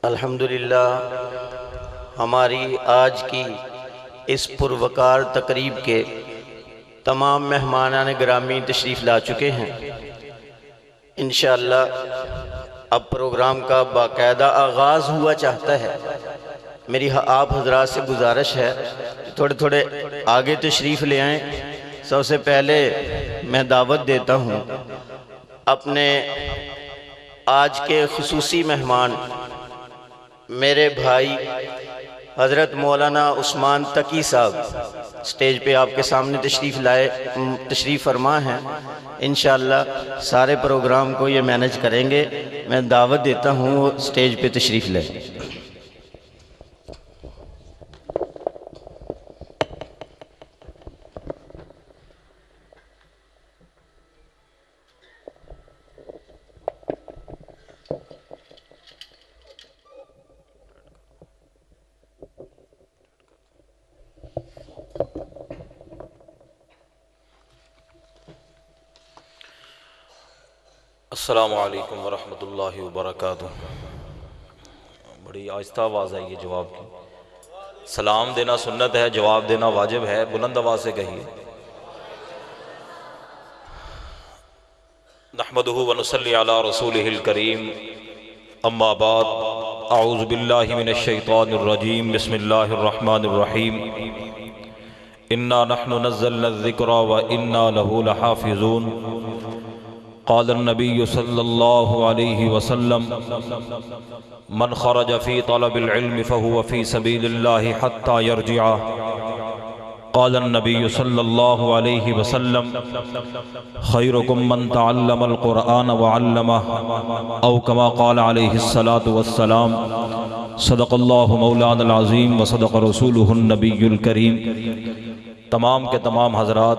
الحمدللہ ہماری آج کی اس پروقار تقریب کے تمام مہمانان گرامی تشریف لا چکے ہیں۔ انشاءاللہ اب پروگرام کا باقاعدہ آغاز ہوا چاہتا ہے۔ میری آپ حضرات سے گزارش ہے تھوڑے تھوڑے آگے تشریف لے آئیں۔ سب سے پہلے میں دعوت دیتا ہوں اپنے آج کے خصوصی مہمان میرے بھائی حضرت مولانا عثمان تقی صاحب سٹیج پہ آپ کے سامنے تشریف فرما ہیں۔ انشاءاللہ سارے پروگرام کو یہ مینج کریں گے۔ میں دعوت دیتا ہوں وہ سٹیج پہ تشریف لیں۔ السلام علیکم ورحمۃ اللہ وبرکاتہ۔ بڑی آہستہ آواز ہے یہ جواب کی۔ سلام دینا سنت ہے، جواب دینا واجب ہے، بلند آواز سے کہیے۔ نحمدہ ونصلی علی رسولہ الکریم، اما بعد، اعوذ باللہ من الشیطان الرجیم، بسم اللہ الرحمن الرحیم۔ انا نحن نزلنا الذکر وانا لہ لحافظون۔ قال النبی صلی اللہ علیہ وسلم من خرج فی طلب العلم فهو فی سبیل اللہ حتی یرجع۔ قال النبی صلی اللہ علیہ وسلم خیرکم من تعلم القرآن وعلمہ، او کما قال علیہ الصلاة والسلام۔ صدق اللہ مولانا العظیم وصدق رسولہ النبی الکریم۔ تمام کے تمام حضرات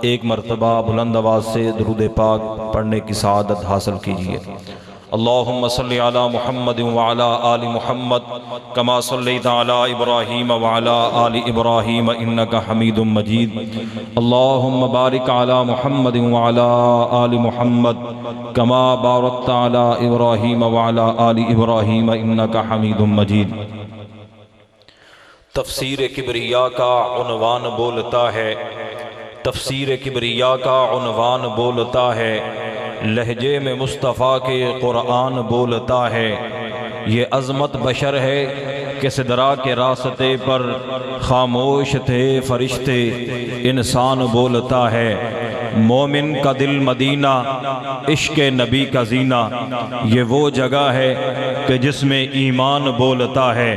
ایک مرتبہ بلند آواز سے درود پاک پڑھنے کی سعادت حاصل کیجیے۔ اللہم صلی علی محمد وعلی آل محمد کما صلیت علی ابراہیم وعلی آل ابراہیم انکا حمید مجید۔ اللہم بارک علی محمد وعلی آل محمد کما بارکت علی ابراہیم وعلی آل ابراہیم انکا حمید مجید۔ تفسیر کبریا کا عنوان بولتا ہے، تفسیر کبریا کا عنوان بولتا ہے، لہجے میں مصطفیٰ کے قرآن بولتا ہے۔ یہ عظمت بشر ہے کہ صدرا کے راستے پر خاموش تھے فرشتے، انسان بولتا ہے۔ مومن کا دل مدینہ، عشق نبی کا زینہ، یہ وہ جگہ ہے کہ جس میں ایمان بولتا ہے۔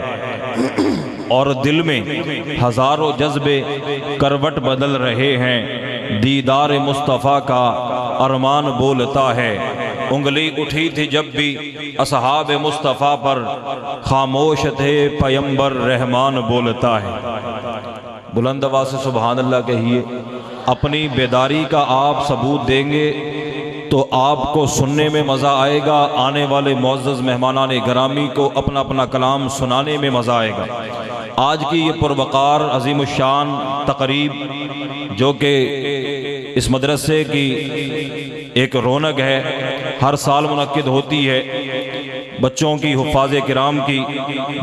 اور دل میں ہزاروں جذبے کروٹ بدل رہے ہیں، دیدار مصطفیٰ کا ارمان بولتا ہے۔ انگلی اٹھی تھی جب بھی اصحاب مصطفیٰ پر، خاموش تھے پیمبر رحمان بولتا ہے۔ بلند آواز سے سبحان اللہ کہیے۔ اپنی بیداری کا آپ ثبوت دیں گے تو آپ کو سننے میں مزہ آئے گا، آنے والے معزز مہمانان گرامی کو اپنا اپنا کلام سنانے میں مزہ آئے گا۔ آج کی یہ پروقار عظیم الشان تقریب جو کہ اس مدرسے کی ایک رونق ہے، ہر سال منعقد ہوتی ہے، بچوں کی حفاظ کرام کی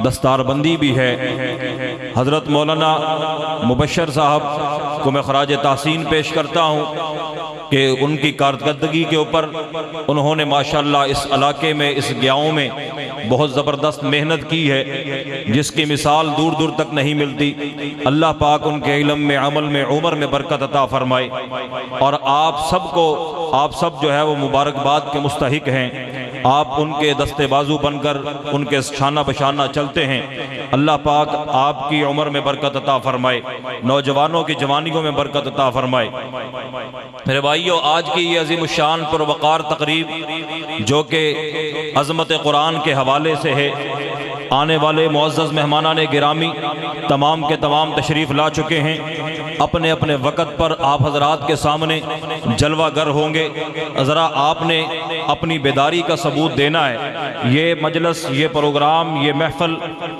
دستار بندی بھی ہے۔ حضرت مولانا مبشر صاحب کو میں خراج تحسین پیش کرتا ہوں کہ ان کی کارکردگی کے اوپر انہوں نے ماشاءاللہ اس علاقے میں، اس گاؤں میں بہت زبردست محنت کی ہے، جس کی مثال دور دور تک نہیں ملتی۔ اللہ پاک ان کے علم میں، عمل میں، عمر میں برکت عطا فرمائے، اور آپ سب جو ہے وہ مبارکباد کے مستحق ہیں۔ آپ ان کے دستے بازو بن کر ان کے شانہ بشانہ چلتے ہیں۔ اللہ پاک آپ کی عمر میں برکت عطا فرمائے، نوجوانوں کی جوانیوں میں برکت عطا فرمائے۔ میرے بھائیو، آج کی یہ عظیم الشان پروقار تقریب جو کہ عظمت قرآن کے حوالے سے ہے، آنے والے معزز مہمانان گرامی تمام کے تمام تشریف لا چکے ہیں۔ اپنے اپنے وقت پر آپ حضرات کے سامنے جلوہ گر ہوں گے۔ ذرا آپ نے اپنی بیداری کا ثبوت دینا ہے۔ یہ مجلس، یہ پروگرام، یہ محفل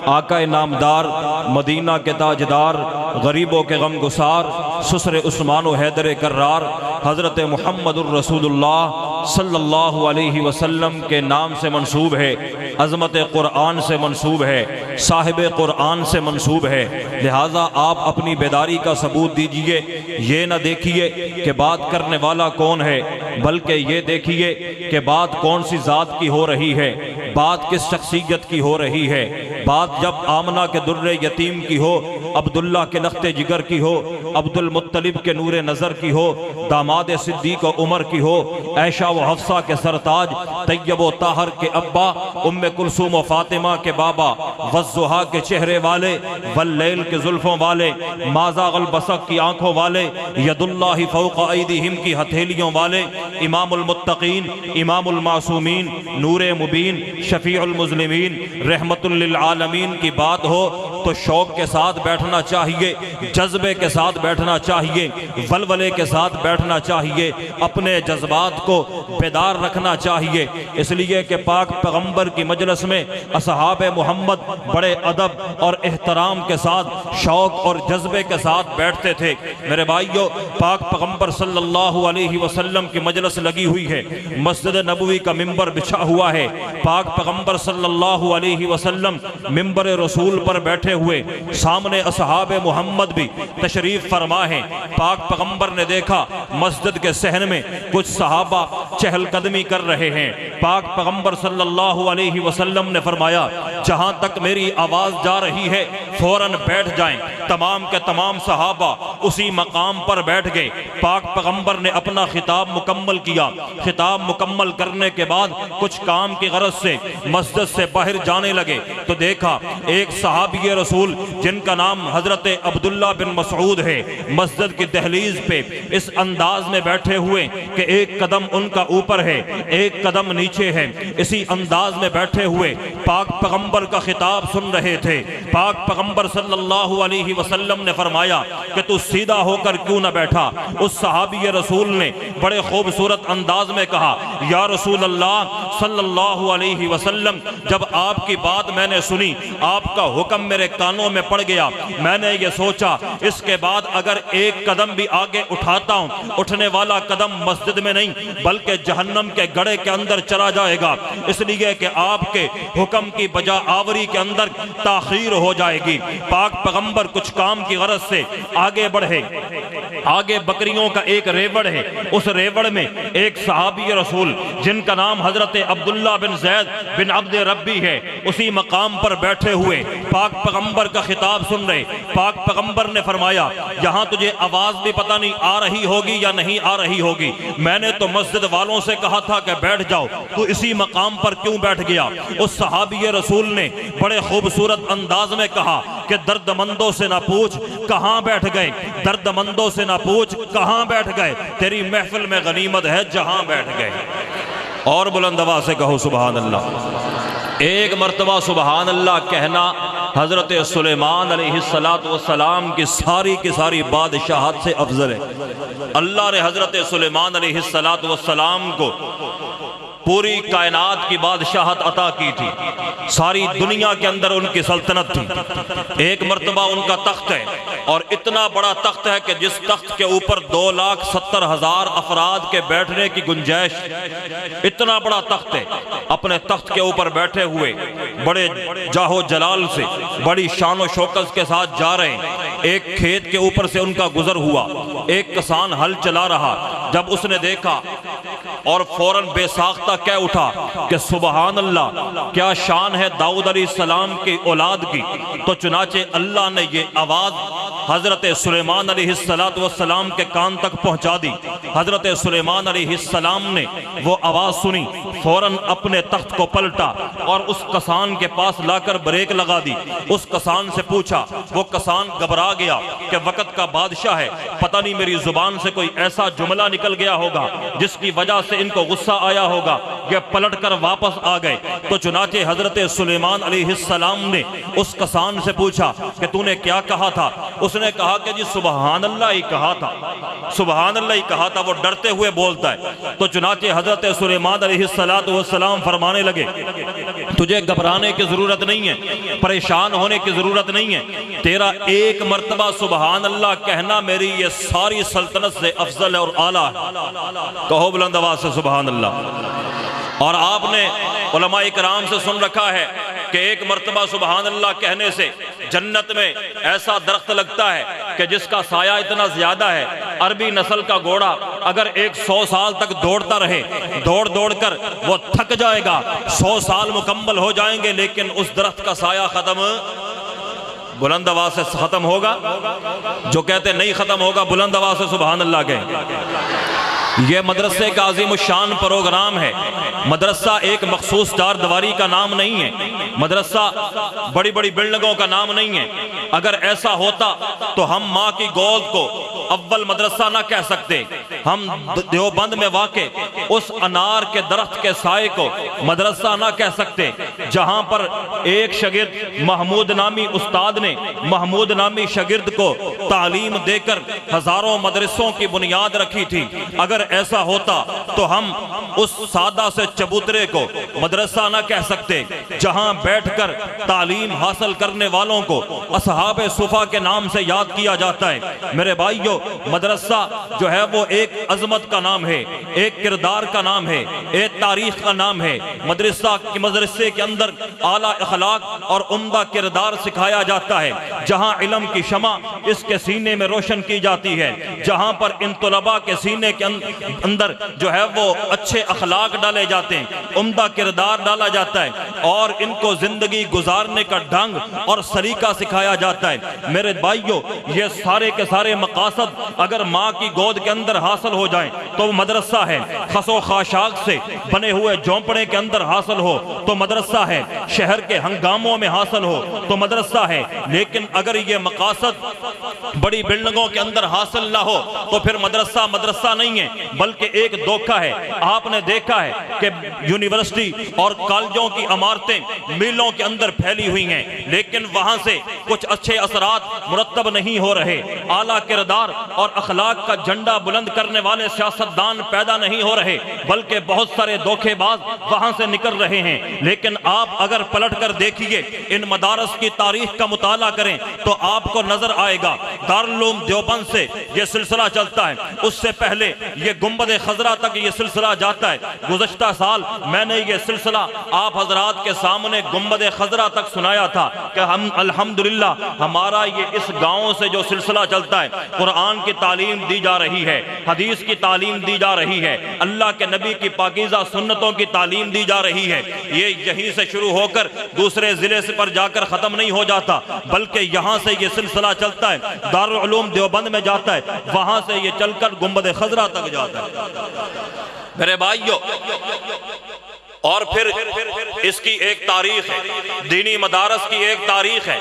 آقا نامدار، مدینہ کے تاجدار، غریبوں کے غم گسار، سسر عثمان و حیدر کرار، حضرت محمد الرسول اللہ صلی اللہ علیہ وسلم کے نام سے منسوب ہے، عظمت قرآن سے منسوب ہے، صاحب قرآن سے منسوب ہے، لہٰذا آپ اپنی بیداری کا ثبوت دیجئے۔ یہ نہ دیکھیے کہ بات کرنے والا کون ہے، بلکہ یہ دیکھیے کہ بات کون سی ذات کی ہو رہی ہے، بات کس شخصیت کی ہو رہی ہے۔ بات جب آمنہ کے در یتیم کی ہو، عبداللہ کے لخت جگر کی ہو، عبد المطلب کے نور نظر کی ہو، داماد صدیق و عمر کی ہو، عائشہ و حفصہ کے سرتاج، طیب و طاہر کے ابا، ام کلثوم و فاطمہ کے بابا، والضحیٰ کے چہرے والے، واللیل کے زلفوں والے، ما زاغ البصر کی آنکھوں والے، ید اللہ فوق ایدیہم کی ہتھیلیوں والے، امام المتقین، امام المعصومین، نور مبین، شفیع المذنبین، رحمت للعالمین کی بات ہو تو شوق کے ساتھ بیٹھنا چاہیے، جذبے کے ساتھ بیٹھنا چاہیے، ولولے کے ساتھ بیٹھنا چاہیے، اپنے جذبات کو بیدار رکھنا چاہیے، اس لیے کہ پاک پیغمبر کی مجلس میں اصحاب محمد بڑے ادب اور احترام کے ساتھ، شوق اور جذبے کے ساتھ بیٹھتے تھے۔ میرے بھائیو، پاک پیغمبر صلی اللہ علیہ وسلم کی مجلس لگی ہوئی ہے، مسجد نبوی کا ممبر بچھا ہوا ہے، پاک پیغمبر صلی اللہ علیہ وسلم ممبر رسول پر بیٹھے ہوئے، سامنے اصحاب محمد بھی تشریف فرما ہیں۔ پاک پیغمبر نے دیکھا مسجد کے صحن میں کچھ صحابہ چہل قدمی کر رہے ہیں، پاک پیغمبر صلی اللہ علیہ وسلم نے فرمایا جہاں تک میری آواز جا رہی ہے فوراً بیٹھ جائیں۔ تمام کے تمام صحابہ اسی مقام پر بیٹھ گئے۔ پاک پیغمبر نے اپنا خطاب مکمل کیا، خطاب مکمل کرنے کے بعد کچھ کام کی غرض سے مسجد سے باہر جانے لگے تو دیکھا ایک صحابی رسول جن کا نام حضرت عبداللہ بن مسعود ہے، مسجد کی دہلیز پہ اس انداز میں بیٹھے ہوئے کہ ایک قدم ان کا اوپر ہے، ایک قدم نیچے ہے، اسی انداز میں بیٹھے ہوئے پاک پیغمبر کا خطاب سن رہے تھے۔ پاک پیغمبر صلی اللہ علیہ وسلم نے فرمایا کہ تو سیدھا ہو کر کیوں نہ بیٹھا؟ اس صحابی رسول نے بڑے خوبصورت انداز میں کہا یا رسول اللہ صلی اللہ علیہ وسلم، جب آپ کی بات میں نے سنی، آپ کا حکم میرے کانوں میں پڑ گیا، میں نے یہ سوچا اس کے بعد اگر ایک قدم بھی آگے اٹھاتا ہوں، اٹھنے والا قدم مسجد میں نہیں بلکہ جہنم کے گڑھے کے اندر چلا جائے گا، اس لیے کہ آپ کے حکم کی بجا آوری کے اندر تاخیر ہو جائے گی۔ پاک پیغمبر کچھ کام کی غرض سے آگے بڑھے، آگے بکریوں کا ایک ریوڑ ہے، اس ریوڑ میں ایک صحابی رسول جن کا نام حضرت عبداللہ بن زید بن عبد ربی ہے، اسی مقام پر بیٹھے ہوئے پاک پیغمبر کا خطاب سن رہے۔ پاک پیغمبر نے فرمایا یہاں تجھے آواز بھی پتہ نہیں آ رہی ہوگی یا نہیں آ رہی ہوگی، میں نے تو مسجد والوں سے کہا تھا کہ بیٹھ جاؤ، تو اسی مقام پر کیوں بیٹھ گیا؟ اس صحابی رسول نے بڑے خوبصورت انداز میں کہا کہ درد مندوں سے نہ پوچھ کہاں بیٹھ گئے، درد مندوں سے نہ پوچھ کہاں بیٹھ گئے، تیری محفل میں غنیمت ہے جہاں بیٹھ گئے۔ اور بلند آواز سے کہو سبحان اللہ۔ ایک مرتبہ سبحان اللہ کہنا حضرت سلیمان علیہ السلام کی ساری بادشاہت سے افضل ہے۔ اللہ نے حضرت سلیمان علیہ السلام کو پوری کائنات کی بادشاہت عطا کی تھی، ساری دنیا کے اندر ان کی سلطنت تھی۔ ایک مرتبہ ان کا تخت ہے اور اتنا بڑا تخت ہے کہ جس تخت کے اوپر 2,70,000 افراد کے بیٹھنے کی گنجائش، اتنا بڑا تخت ہے۔ اپنے تخت کے اوپر بیٹھے ہوئے بڑے جاہو جلال سے، بڑی شان و شوکت کے ساتھ جا رہے ہیں۔ ایک کھیت کے اوپر سے ان کا گزر ہوا، ایک کسان ہل چلا رہا، جب اس نے دیکھا اور فوراً بے ساختہ کہہ اٹھا کہ سبحان اللہ، کیا شان ہے داؤد علیہ السلام کی اولاد کی۔ تو چنانچہ اللہ نے یہ آواز حضرت سلیمان علیہ السلام کے کان تک پہنچا دی۔ حضرت سلیمان علیہ السلام نے وہ آواز سنی، فوراً اپنے تخت کو پلٹا اور اس کسان کے پاس لا کر بریک لگا دی۔ اس کسان سے پوچھا، وہ کسان گھبرا گیا کہ وقت کا بادشاہ ہے، پتہ نہیں میری زبان سے کوئی ایسا جملہ نکل گیا ہوگا جس کی وجہ سے ان کو غصہ آیا ہوگا، یہ پلٹ کر واپس آ گئے۔ تو چنانچہ حضرت سلیمان علیہ السلام نے اس کسان سے پوچھا کہ تو نے کیا کہا تھا؟ اس نے کہا کہ جی سبحان اللہ ہی کہا تھا۔ سبحان اللہ ہی کہا تھا، وہ ڈرتے ہوئے بولتا ہے۔ تو چنانچہ حضرت سلیمان علیہ السلام فرمانے لگے تجھے گھبرانے کی ضرورت نہیں ہے، پریشان ہونے کی ضرورت نہیں ہے، تیرا ایک مرتبہ سبحان اللہ کہنا میری یہ ساری سلطنت سے افضل اور اعلیٰ ہے۔ کہو بلند آواز سے سبحان اللہ۔ اور آپ نے علماء کرام سے سن رکھا ہے کہ ایک مرتبہ سبحان اللہ کہنے سے جنت میں ایسا درخت لگتا ہے کہ جس کا سایہ اتنا زیادہ ہے، عربی نسل کا گھوڑا اگر 100 سال تک دوڑتا رہے، دوڑ کر وہ تھک جائے گا، 100 سال مکمل ہو جائیں گے، لیکن اس درخت کا سایہ ختم، بلند آواز سے ختم ہوگا؟ جو کہتے نہیں ختم ہوگا بلند آواز سے سبحان اللہ کہیں۔ یہ مدرسے کا عظیم الشان پروگرام ہے۔ مدرسہ ایک مخصوص چار دیواری کا نام نہیں ہے، مدرسہ بڑی بڑی بلڈنگوں کا نام نہیں ہے۔ اگر ایسا ہوتا تو ہم ماں کی گود کو اول مدرسہ نہ کہہ سکتے، ہم دیوبند میں واقع اس انار کے درخت کے سائے کو مدرسہ نہ کہہ سکتے، جہاں پر ایک شاگرد محمود نامی استاد نے محمود نامی شاگرد کو تعلیم دے کر ہزاروں مدرسوں کی بنیاد رکھی تھی۔ اگر ایسا ہوتا تو ہم اس سادہ سے چبوترے کو مدرسہ نہ کہہ سکتے، جہاں بیٹھ کر تعلیم حاصل کرنے والوں کو اصحاب صفا کے نام سے یاد کیا جاتا ہے۔ میرے بھائیو، مدرسہ جو ہے وہ ایک عظمت کا نام ہے، ایک کردار کا نام ہے، ایک تاریخ کا نام ہے۔ مدرسے کے اندر اعلیٰ اخلاق اور عمدہ کردار سکھایا جاتا ہے، جہاں علم کی شمع اس کے سینے میں روشن کی جاتی ہے، جہاں پر ان طلباء کے سینے کے اندر جو ہے وہ اچھے اخلاق ڈالے جاتے ہیں، عمدہ کردار ڈالا جاتا ہے، اور ان کو زندگی گزارنے کا ڈھنگ اور سلیقہ سکھایا جاتا ہے۔ میرے بھائیو، یہ سارے کے سارے مقاصد اگر ماں کی گود کے اندر حاصل ہو جائیں تو وہ مدرسہ ہے۔ خس و خاشاک سے بنے ہوئے جھونپڑے کے اندر حاصل ہو تو مدرسہ ہے، شہر کے ہنگاموں میں حاصل ہو تو مدرسہ ہے۔ لیکن اگر یہ مقاصد بڑی بلڈنگوں کے اندر حاصل نہ ہو تو پھر مدرسہ نہیں ہے، بلکہ ایک دھوکہ ہے۔ آپ نے دیکھا ہے کہ یونیورسٹی اور کالجوں کی عمارتیں میلوں کے اندر پھیلی ہوئی ہیں، لیکن وہاں سے کچھ اچھے اثرات مرتب نہیں ہو رہے، اعلیٰ کردار اور اخلاق کا جھنڈا بلند کرنے والے سیاستدان پیدا نہیں ہو رہے، بلکہ بہت سارے دھوکے باز وہاں سے نکل رہے ہیں۔ لیکن آپ اگر پلٹ کر دیکھیے، ان مدارس کی تاریخ کا مطالعہ کریں تو آپ کو نظر آئے گا دارالعلوم دیوبند سے یہ سلسلہ چلتا ہے، اس سے پہلے یہ گنبد خضرا تک یہ سلسلہ جاتا ہے۔ گزشتہ سال میں نے یہ سلسلہ آپ حضرات کے سامنے گنبد خضرا تک سنایا تھا کہ ہم الحمدللہ ہمارا یہ اس گاؤں سے جو سلسلہ چلتا ہے، قرآن کی تعلیم دی جا رہی ہے، حدیث کی تعلیم دی جا رہی ہے، اللہ کے نبی کی پاکیزہ سنتوں کی تعلیم دی جا رہی ہے۔ یہ یہیں سے شروع ہو کر دوسرے ضلع پر جا کر ختم نہیں ہو جاتا، بلکہ یہاں سے یہ سلسلہ چلتا ہے، دارالعلوم دیوبند میں جاتا ہے، وہاں سے یہ چل کر گنبد خضرا تک جاتا ہے۔ میرے بھائیو، اور پھر اس کی ایک تاریخ ہے، دینی مدارس کی ایک تاریخ ہے۔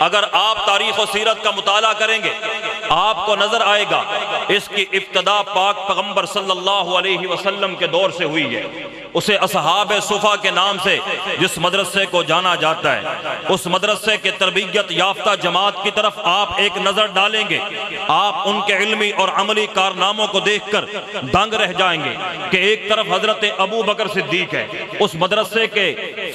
اگر آپ تاریخ و سیرت کا مطالعہ کریں گے آپ کو نظر آئے گا اس کی ابتدا پاک پیغمبر صلی اللہ علیہ وسلم کے دور سے ہوئی ہے۔ اسے اصحاب صفا کے نام سے جس مدرسے کو جانا جاتا ہے، اس مدرسے کے تربیت یافتہ جماعت کی طرف آپ ایک نظر ڈالیں گے، آپ ان کے علمی اور عملی کارناموں کو دیکھ کر دنگ رہ جائیں گے کہ ایک طرف حضرت ابو بکر صدیق ہے اس مدرسے کے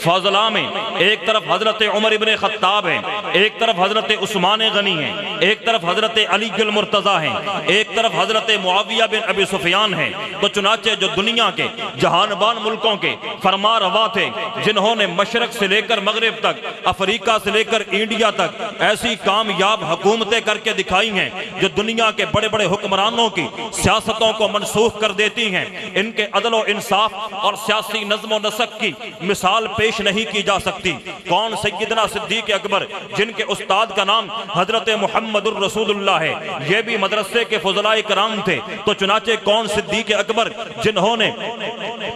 فاضلاء میں، ایک طرف حضرت عمر ابن خطاب ہیں، ایک طرف حضرت عثمان غنی ہیں، ایک طرف حضرت علی المرتضیٰ ہیں، ایک طرف حضرت معاویہ بن ابی سفیان ہیں۔ تو چنانچہ جو دنیا کے جہانبان ملکوں کے فرما روا تھے، جنہوں نے مشرق سے لے کر مغرب تک، افریقہ سے لے کر انڈیا تک ایسی کامیاب حکومتیں کر کے دکھائی ہیں جو دنیا کے بڑے بڑے حکمرانوں کی سیاستوں کو منسوخ کر دیتی ہیں، ان کے عدل و انصاف اور سیاسی نظم و نسق کی مثال پیش نہیں کی جا سکتی۔ کون سیدنا صدیق اکبر، جن کے استاد کا نام حضرت محمد الرسول اللہ ہے، یہ بھی مدرسے کے فضلاء کرام تھے۔ تو چنانچہ کون صدیق اکبر، جنہوں نے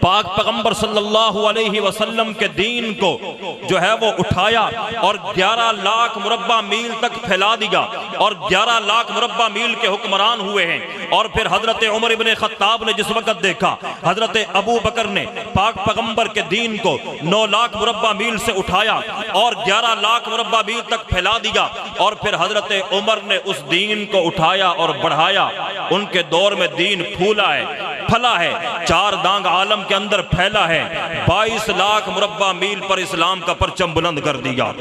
پاک پیغمبر صلی اللہ علیہ وسلم کے دین کو جو ہے وہ اٹھایا اور 11 لاکھ مربع میل تک پھیلا دیا۔ اور 11 لاکھ مربع میل کے حکمران ہوئے ہیں۔ اور پھر حضرت عمر ابن خطاب نے جس وقت دیکھا حضرت ابو بکر نے پاک پیغمبر کے دین کو 9 لاکھ مربع میل سے اٹھایا اور 11 لاکھ مربع میل تک پھیلا دیا، اور پھر حضرت عمر نے اس دین کو اٹھایا اور بڑھایا۔ ان کے دور میں دین پھولا ہے، پھلا ہے، 4 دانگ عالم کے اندر پھیلا ہے، 22 لاکھ مربع میل پر اسلام کا پرچم بلند کر دیا۔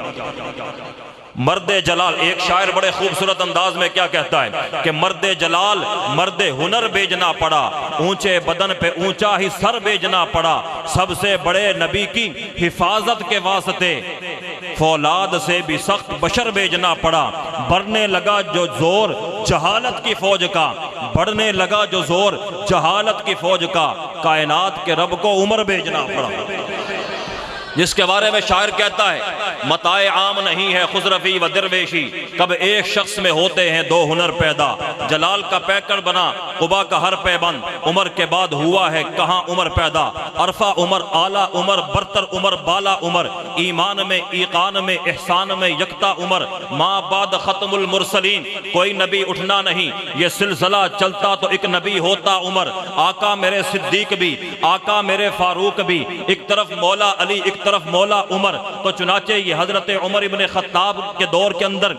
مرد جلال، ایک شاعر بڑے خوبصورت انداز میں کیا کہتا ہے کہ مرد جلال مرد ہنر بیجنا پڑا، اونچے بدن پہ اونچا ہی سر بیجنا پڑا، سب سے بڑے نبی کی حفاظت کے واسطے فولاد سے بھی سخت بشر بیجنا پڑا۔ بڑھنے لگا جو زور جہالت کی فوج کا، بڑھنے لگا جو زور جہالت کی فوج کا، کائنات کے رب کو عمر بیجنا پڑا۔ جس کے بارے میں شاعر کہتا ہے متاع عام نہیں ہے خسرفی و درویشی، کب ایک شخص میں ہوتے ہیں 2 ہنر پیدا، جلال کا پیکڑ بنا قبا کا ہر پیبند، عمر کے بعد ہوا ہے کہاں عمر پیدا، عرفہ عمر اعلیٰ عمر برتر عمر بالا عمر، ایمان میں ایقان میں احسان میں یکتا عمر، ماں بعد ختم المرسلین کوئی نبی اٹھنا نہیں، یہ سلسلہ چلتا تو ایک نبی ہوتا عمر، آقا میرے صدیق بھی آقا میرے فاروق بھی، ایک طرف مولا علی ایک طرف مولا عمر۔ تو چنانچہ یہ حضرت عمر ابن خطاب کے دور کے اندر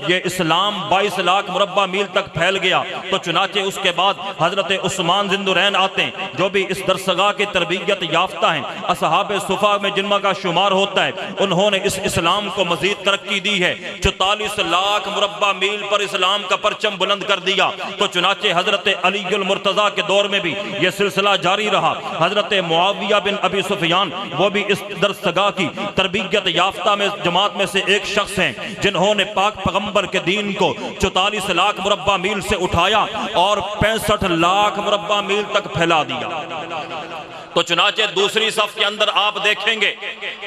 یہ اسلام 22 لاکھ مربع میل تک پھیل گیا۔ تو چنانچہ اس کے بعد حضرت عثمان ذوالنورین آتے ہیں جو بھی اس درسگاہ کی تربیت یافتہ ہیں، اصحاب صفا میں جن کا شمار ہوتا ہے، انہوں نے اس اسلام کو مزید ترقی دی ہے، 44 لاکھ مربع میل پر اسلام کا پرچم بلند کر دیا۔ تو چنانچہ حضرت علی المرتضیٰ کے دور میں بھی یہ سلسلہ جاری رہا۔ حضرت معاویہ بن ابی سفیان وہ بھی اس درسگاہ کی تربیت یافتہ میں جماعت میں سے ایک شخص ہیں جنہوں نے پاک پیغمبر کے دین کو 44 لاکھ مربع میل سے اٹھایا اور 65 لاکھ مربع میل تک پھیلا دیا۔ تو چنانچہ دوسری صف کے اندر آپ دیکھیں گے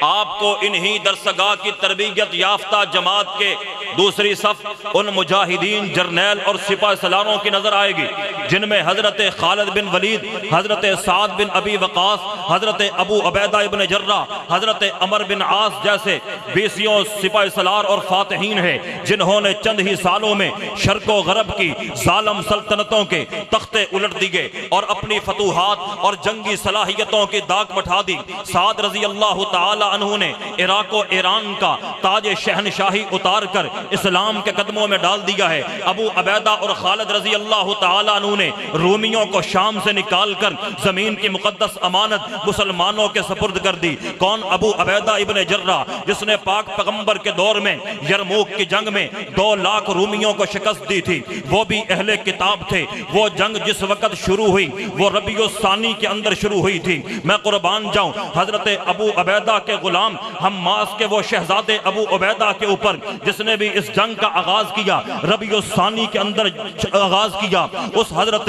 آپ کو انہی درسگاہ کی تربیت یافتہ جماعت کے دوسری صف ان مجاہدین جرنیل اور سپاہ سالاروں کی نظر آئے گی جن میں حضرت خالد بن ولید، حضرت سعد بن ابی وقاص، حضرت ابو عبیدہ ابن جرہ، حضرت عمر بن عاص جیسے 20 سپاہ سالار اور فاتحین ہیں جنہوں نے چند ہی سالوں میں شرق و غرب کی ظالم سلطنتوں کے تختے الٹ دیے اور اپنی فتوحات اور جنگی صلاحیتوں کی داغ بٹھا دی۔ سعد رضی اللہ تعالی عنہ نے عراق و ایران کا تاج شہنشاہی اتار کر اسلام کے قدموں میں ڈال دیا ہے۔ ابو عبیدہ اور خالد رضی اللہ تعالی عنہ نے رومیوں کو شام سے نکال کر زمین کی مقدس امانت مسلمانوں کے سپرد کر دی۔ کون؟ ابو عبیدہ ابن جرہ، جس نے پاک پیغمبر کے دور میں یرموک کی جنگ میں 2 لاکھ رومیوں کو شکست دی تھی۔ وہ بھی اہل کتاب تھے۔ وہ جنگ جس وقت شروع ہوئی وہ ربیع الثانی کے اندر شروع ہوئی تھی۔ میں قربان جاؤں حضرت ابو عبیدہ کے غلام حماس کے وہ شہزادے ابو عبیدہ کے اوپر جس نے بھی اس جنگ کا آغاز کیا، ربیع الثانی کے اندر آغاز کیا، اس حضرت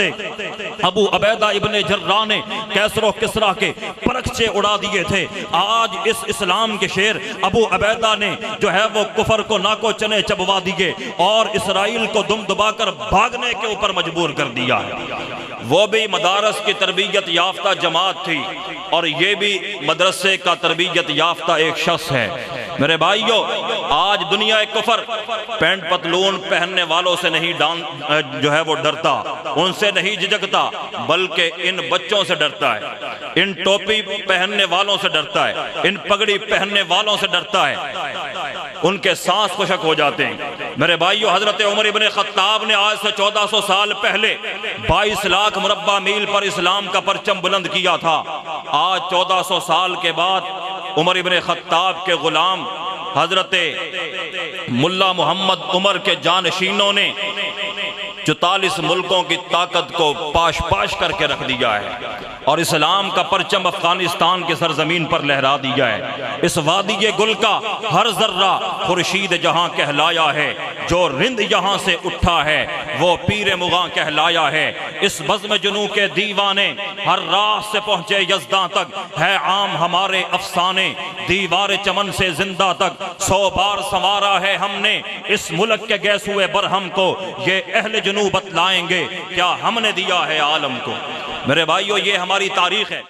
ابو عبیدہ ابن جرہ نے کیسر و کسریٰ کے پرچے اڑا دیے تھے۔ آج اس اسلام کے شیر ابو عبیدہ نے جو ہے وہ کفر کو ناکو چنے چبوا دیے اور اسرائیل کو دم دبا کر بھاگنے کے اوپر مجبور کر دیا ہے۔ وہ بھی مدارس کی تربیت یافتہ جماعت تھی اور یہ بھی مدرسے کا تربیت یافتہ ایک شخص ہے۔ میرے بھائیو، آج دنیا کفر پینٹ پتلون پہننے والوں سے نہیں جو ہے وہ ڈرتا، ان سے نہیں جھجکتا، بلکہ ان بچوں سے ڈرتا ہے، ان ٹوپی پہننے والوں سے ڈرتا ہے، ان پگڑی پہننے والوں سے ڈرتا ہے، ان کے سانس خشک ہو جاتے ہیں۔ میرے بھائیو، حضرت عمر ابن خطاب نے آج سے 1400 سال پہلے 22 لاکھ مربع میل پر اسلام کا پرچم بلند کیا تھا۔ آج 1400 سال کے بعد عمر ابن خطاب کے غلام حضرت ملا محمد عمر کے جانشینوں نے 44 ملکوں کی طاقت کو پاش پاش کر کے رکھ دیا ہے اور اسلام کا پرچم افغانستان کے سرزمین پر لہرا دیا ہے۔ اس وادی گل کا ہر ذرہ خورشید جہاں کہلایا ہے، جو رند یہاں سے اٹھا ہے وہ پیر مغاں کہلایا ہے۔ اس بزم جنوں کے دیوانے ہر راہ سے پہنچے یزداں تک، ہے عام ہمارے افسانے دیوار چمن سے زندہ تک۔ 100 بار سنوارا ہے ہم نے اس ملک کے گیسوئے برہم کو، یہ اہل جنوب بتلائیں گے کیا ہم نے دیا ہے عالم کو۔ میرے بھائیو، یہ ہماری تاریخ ہے۔